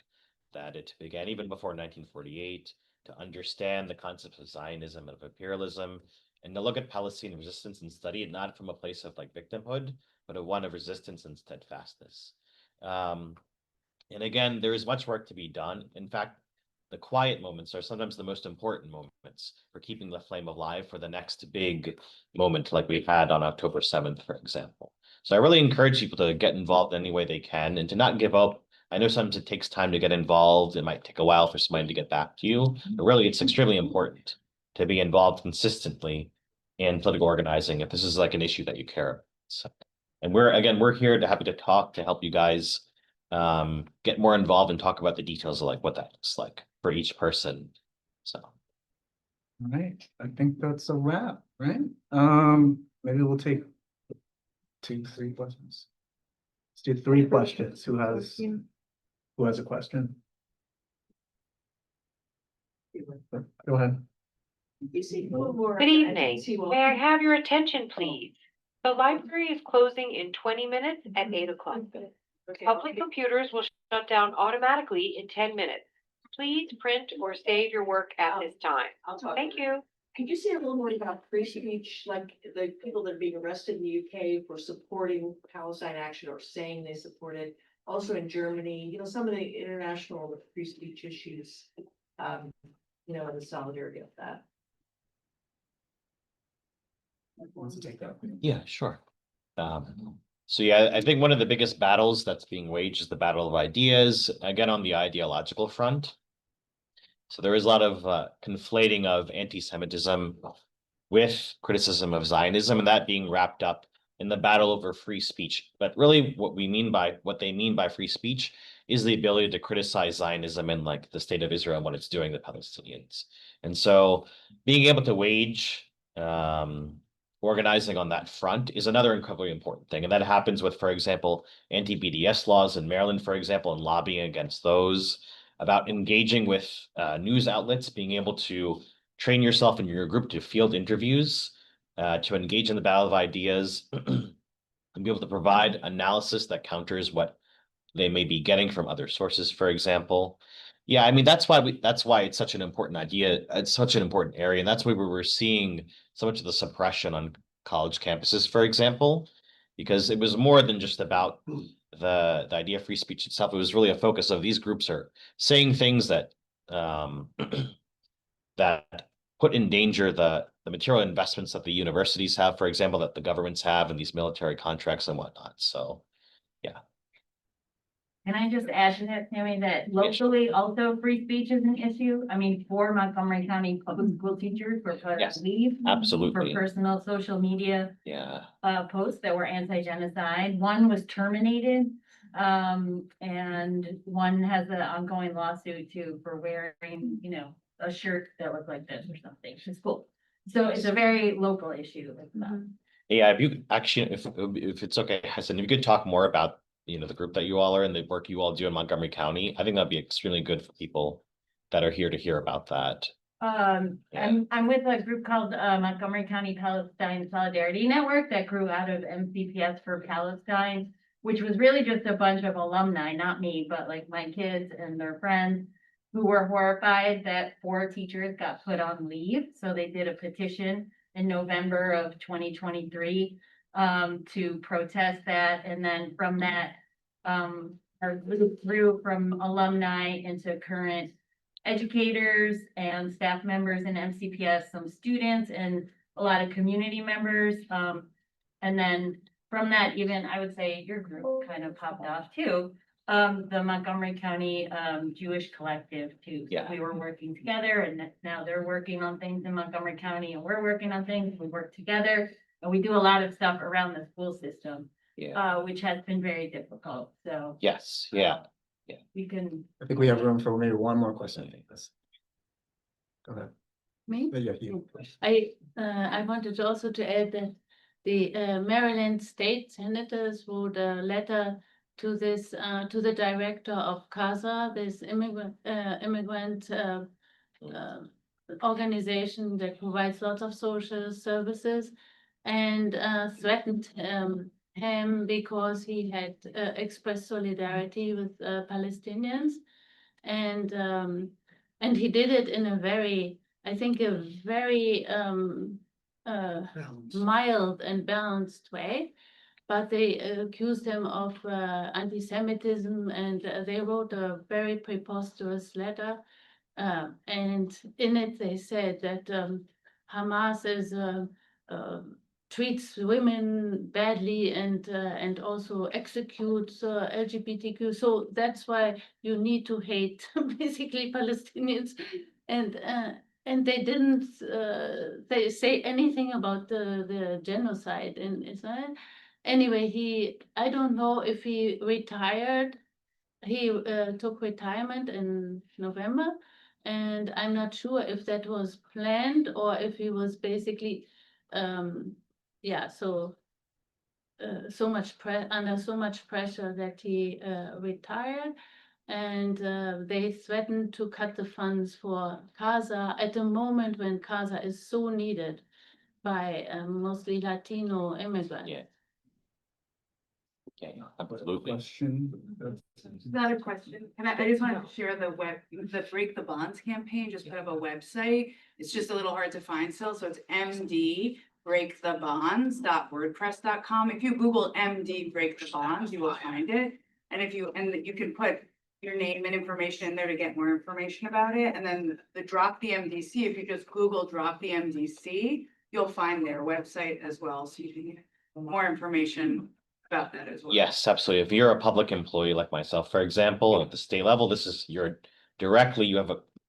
that it began even before 1948, to understand the concepts of Zionism and of imperialism, and to look at Palestinian resistance and study it not from a place of like victimhood, but a one of resistance and steadfastness. And again, there is much work to be done. In fact, the quiet moments are sometimes the most important moments for keeping the flame alive for the next big moment, like we had on October 7th, for example. So I really encourage people to get involved in any way they can and to not give up. I know sometimes it takes time to get involved. It might take a while for somebody to get back to you, but really it's extremely important to be involved consistently in political organizing if this is like an issue that you care about. So, and we're here to happy to talk to help you guys get more involved and talk about the details of like what that looks like for each person. So All right, I think that's a wrap, right? Maybe we'll take 2, 3 questions. Let's do 3 questions. Who has a question? Go ahead. Good evening. May I have your attention, please? The library is closing in 20 minutes at 8 o'clock. Public computers will shut down automatically in 10 minutes. Please print or save your work at this time. Thank you. Could you say a little more about free speech, like the people that are being arrested in the UK for supporting Palestine action or saying they support it? Also in Germany, some of the international free speech issues, and the solidarity of that. Wants to take that? Yeah, sure. So yeah, I think one of the biggest battles that's being waged is the battle of ideas, again, on the ideological front. So there is a lot of conflating of anti-Semitism with criticism of Zionism, and that being wrapped up in the battle over free speech. But really what they mean by free speech is the ability to criticize Zionism and like the state of Israel and what it's doing to Palestinians. And so being able to wage organizing on that front is another incredibly important thing. And that happens with, for example, anti-BDS laws in Maryland, for example, and lobbying against those, about engaging with news outlets, being able to train yourself and your group to field interviews, to engage in the battle of ideas, and be able to provide analysis that counters what they may be getting from other sources, for example. Yeah, I mean, that's why it's such an important idea. It's such an important area. And that's why we're seeing so much of the suppression on college campuses, for example, because it was more than just about the idea of free speech itself. It was really a focus of these groups are saying things that that put in danger the material investments that the universities have, for example, that the governments have, and these military contracts and whatnot. So, yeah. Can I just add to that, Tammy, that locally also free speech is an issue? I mean, for Montgomery County public school teachers were put on Yes, leave for absolutely. personal social media Yeah. posts that were anti-genocide. One was terminated, and one has an ongoing lawsuit too for wearing, a shirt that looked like this or something to school. So it's a very local issue. Yeah, if you actually, if it's okay, Hassan, if you could talk more about the group that you all are and the work you all do in Montgomery County, I think that'd be extremely good for people that are here to hear about that. I'm with a group called Montgomery County Palestine Solidarity Network that grew out of MCPS for Palestine, which was really just a bunch of alumni, not me, but like my kids and their friends who were horrified that 4 teachers got put on leave. So they did a petition in November of 2023 to protest that. And then from that, our group grew from alumni into current educators and staff members in MCPS, some students and a lot of community members. And then from that, even I would say your group kind of popped off too. The Montgomery County Jewish Collective too. So Yeah. we were working together, and now they're working on things in Montgomery County and we're working on things. We work together and we do a lot of stuff around the school system, which has been very difficult. So Yes, yeah. we can. I think we have room for maybe one more question. I think this. Go ahead. Me? Yeah, you. I wanted also to add that the Maryland State Senators wrote a letter to this to the director of CASA, this immigrant organization that provides lots of social services, and threatened him because he had expressed solidarity with Palestinians, and he did it in a very, I think, a very mild and balanced way. But they accused him of anti-Semitism, and they wrote a very preposterous letter. And in it, they said that Hamas is treats women badly and also executes LGBTQ. So that's why you need to hate basically Palestinians. And they didn't they say anything about the genocide in Israel. Anyway, I don't know if he retired. He took retirement in November, and I'm not sure if that was planned or if he was basically, so under so much pressure that he retired. And they threatened to cut the funds for CASA at the moment when CASA is so needed by mostly Latino immigrants. Yeah. Yeah, absolutely. Question. Not a question. And I just wanted to share the Break the Bonds campaign, just put up a website. It's just a little hard to find still, so it's mdbreakthebonds.wordpress.com. If you Google MD Break the Bonds, you will find it. And you can put your name and information in there to get more information about it. And then the Drop the MDC, if you just Google Drop the MDC, you'll find their website as well, so you can get more information about that as well. Yes, absolutely. If you're a public employee like myself, for example, at the state level, this is you have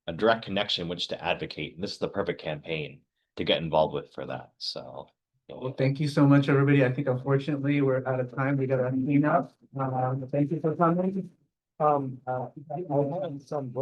a direct connection which to advocate. And this is the perfect campaign to get involved with for that. So. Well, thank you so much, everybody. I think unfortunately we're out of time. We gotta clean up. Thank you for coming. I have some